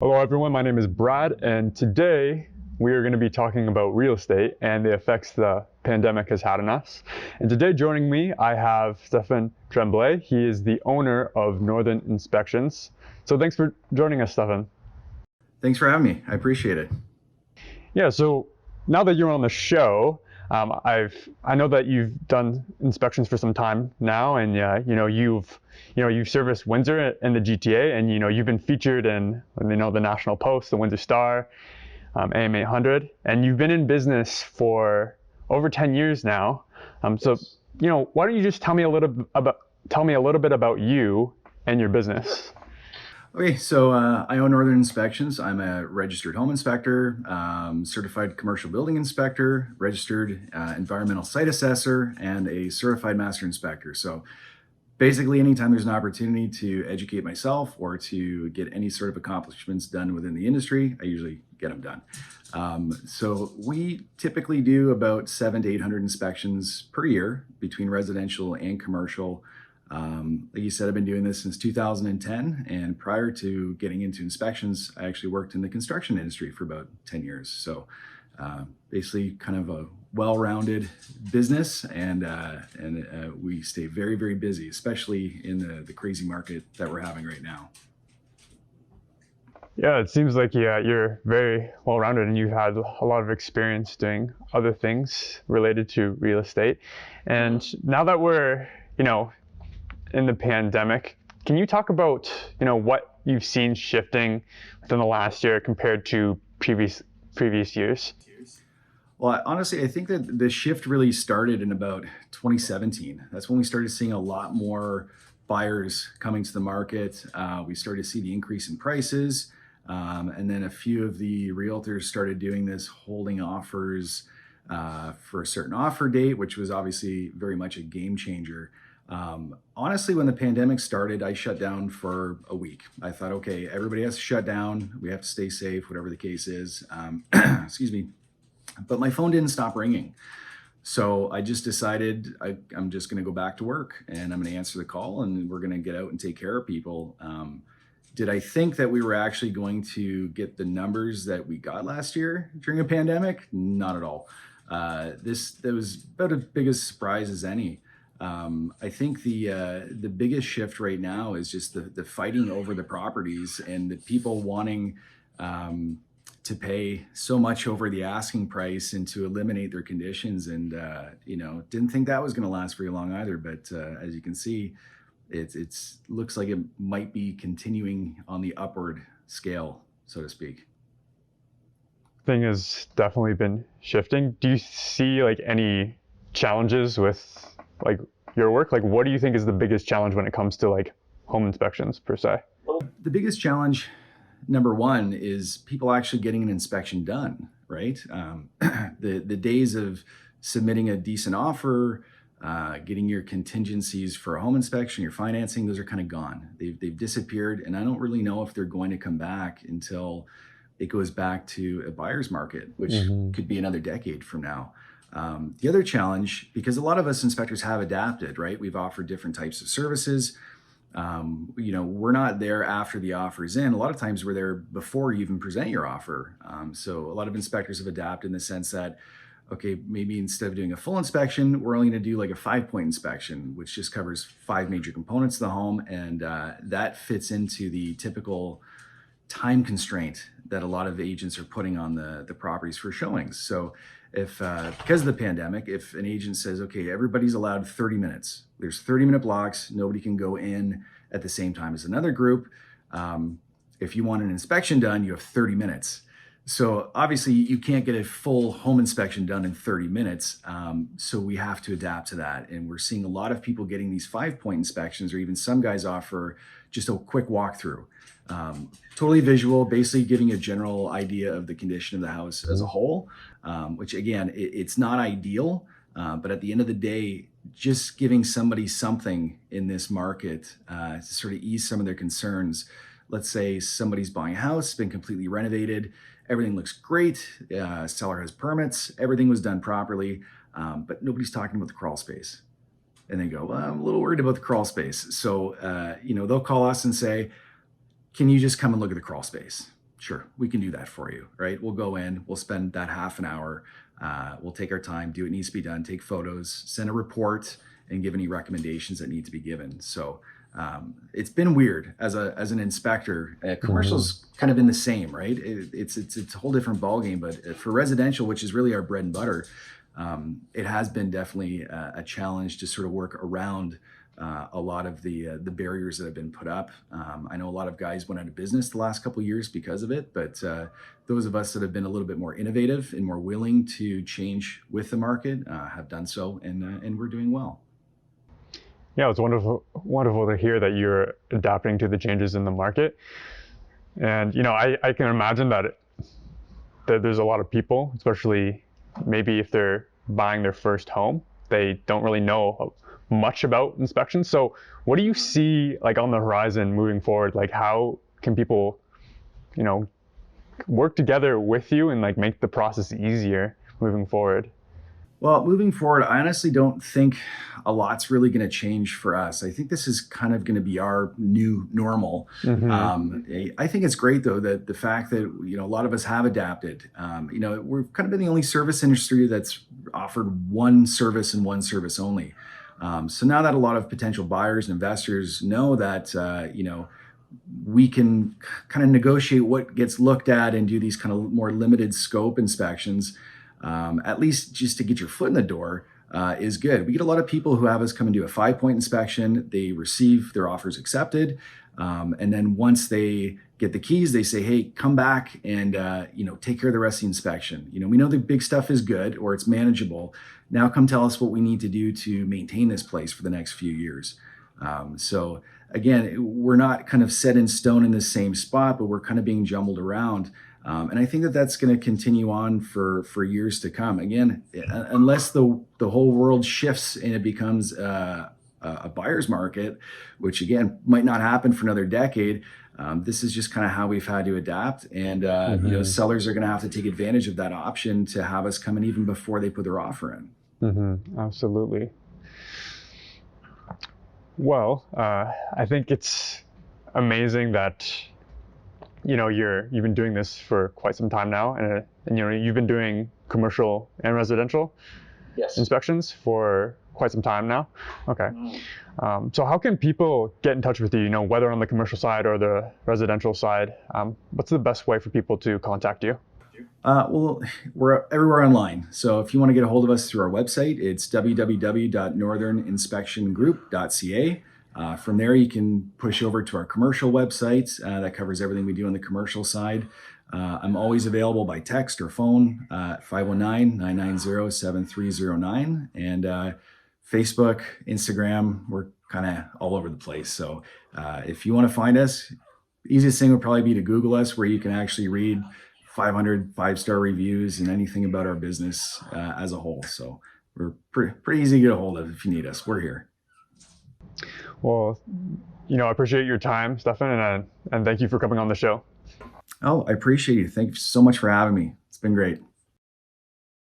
Hello everyone, my name is Brad, and today we are going to be talking about real estate and the effects the pandemic has had on us. And today joining me, I have Stephan Tremblay. He is the owner of Northern Inspections. So thanks for joining us, Stephan. Thanks for having me. I appreciate it. Yeah, so now that you're on the show, I know that you've done inspections for some time now, and you've serviced Windsor and the GTA, and you've been featured in the National Post, the Windsor Star, AM 800, and you've been in business for over 10 years now. So Yes. why don't you just tell me a little bit about you and your business? Okay, so I own Northern Inspections. I'm a registered home inspector, certified commercial building inspector, registered environmental site assessor, and a certified master inspector. So basically, anytime there's an opportunity to educate myself or to get any sort of accomplishments done within the industry, I usually get them done. So we typically do about 700 to 800 inspections per year between residential and commercial. Like you said, I've been doing this since 2010, and prior to getting into inspections, I actually worked in the construction industry for about 10 years. So basically kind of a well-rounded business, and we stay very, very busy, especially in the crazy market that we're having right now. Yeah, it seems like you're very well rounded and you've had a lot of experience doing other things related to real estate. And now that we're, in the pandemic, can you talk about, what you've seen shifting within the last year compared to previous years? Well, honestly, I think that the shift really started in about 2017. That's when we started seeing a lot more buyers coming to the market. We started to see the increase in prices. And then a few of the realtors started doing this holding offers for a certain offer date, which was obviously very much a game changer. Honestly, when the pandemic started, I shut down for a week. I thought, okay, everybody has to shut down. We have to stay safe, whatever the case is. Excuse me. But my phone didn't stop ringing. So I just decided I'm just going to go back to work and I'm going to answer the call and we're going to get out and take care of people. Did I think that we were actually going to get the numbers that we got last year during a pandemic? Not at all. That was about as big a surprise as any. I think the biggest shift right now is just the fighting over the properties and the people wanting to pay so much over the asking price and to eliminate their conditions. And didn't think that was going to last very long either. But as you can see, it's looks like it might be continuing on the upward scale, so to speak. Thing has definitely been shifting. Do you see like any challenges with like your work? Like what do you think is the biggest challenge when it comes to like home inspections per se? The biggest challenge, number one, is people actually getting an inspection done, right? The days of submitting a decent offer, getting your contingencies for a home inspection, your financing, those are kind of gone. They've disappeared, and I don't really know if they're going to come back until it goes back to a buyer's market, which Mm-hmm. could be another decade from now. The other challenge, because a lot of us inspectors have adapted, right? We've offered different types of services. We're not there after the offer is in. A lot of times we're there before you even present your offer. So a lot of inspectors have adapted in the sense that, okay, maybe instead of doing a full inspection, we're only going to do like a 5-point inspection, which just covers 5 major components of the home. And that fits into the typical time constraint that a lot of agents are putting on the properties for showings. So if because of the pandemic, if an agent says, okay, everybody's allowed 30 minutes, there's 30-minute blocks, nobody can go in at the same time as another group. If you want an inspection done, you have 30 minutes. So obviously you can't get a full home inspection done in 30 minutes. So we have to adapt to that. And we're seeing a lot of people getting these 5-point inspections, or even some guys offer just a quick walkthrough. Totally visual, basically giving a general idea of the condition of the house as a whole, which again, it's not ideal, but at the end of the day, just giving somebody something in this market to sort of ease some of their concerns. Let's say somebody's buying a house, been completely renovated, everything looks great, seller has permits, everything was done properly, but nobody's talking about the crawl space. And they go, well, I'm a little worried about the crawl space. So, they'll call us and say, can you just come and look at the crawl space? Sure, we can do that for you, right? We'll go in, we'll spend that half an hour, we'll take our time, do what needs to be done, take photos, send a report, and give any recommendations that need to be given. So it's been weird as an inspector. Commercial's kind of been the same, right? It's a whole different ballgame, but for residential, which is really our bread and butter, it has been definitely a challenge to sort of work around a lot of the barriers that have been put up. I know a lot of guys went out of business the last couple of years because of it, but those of us that have been a little bit more innovative and more willing to change with the market have done so, and we're doing well. Yeah, it's wonderful to hear that you're adapting to the changes in the market. And I can imagine that there's a lot of people, especially maybe if they're buying their first home, they don't really know much about inspections. So what do you see like on the horizon moving forward? Like how can people, work together with you and like make the process easier moving forward? Well, moving forward, I honestly don't think a lot's really going to change for us. I think this is kind of going to be our new normal. I think it's great though that the fact that a lot of us have adapted. We've kind of been the only service industry that's offered one service and one service only. So now that a lot of potential buyers and investors know that we can kind of negotiate what gets looked at and do these kind of more limited scope inspections, at least just to get your foot in the door, is good. We get a lot of people who have us come and do a 5-point inspection. They receive their offers accepted. And then once they get the keys, they say, hey, come back and take care of the rest of the inspection. We know the big stuff is good or it's manageable. Now come tell us what we need to do to maintain this place for the next few years. So again, we're not kind of set in stone in the same spot, but we're kind of being jumbled around. And I think that that's going to continue on for years to come. Again, unless the whole world shifts and it becomes a buyer's market, which again might not happen for another decade. This is just kind of how we've had to adapt, and sellers are going to have to take advantage of that option to have us come in even before they put their offer in. Absolutely. Well, I think it's amazing that you've been doing this for quite some time now, and you've been doing commercial and residential inspections for quite some time now. Okay. So how can people get in touch with you, whether on the commercial side or the residential side? What's the best way for people to contact you? Well, we're everywhere online. So if you want to get a hold of us through our website, it's www.northerninspectiongroup.ca. From there, you can push over to our commercial website that covers everything we do on the commercial side. I'm always available by text or phone at 519-990-7309. And Facebook, Instagram, we're kind of all over the place. So if you want to find us, easiest thing would probably be to Google us, where you can actually read 500 5-star reviews and anything about our business as a whole. So we're pretty easy to get a hold of if you need us. We're here. Well, I appreciate your time, Stephan, and thank you for coming on the show. Oh, I appreciate you. Thank you so much for having me. It's been great.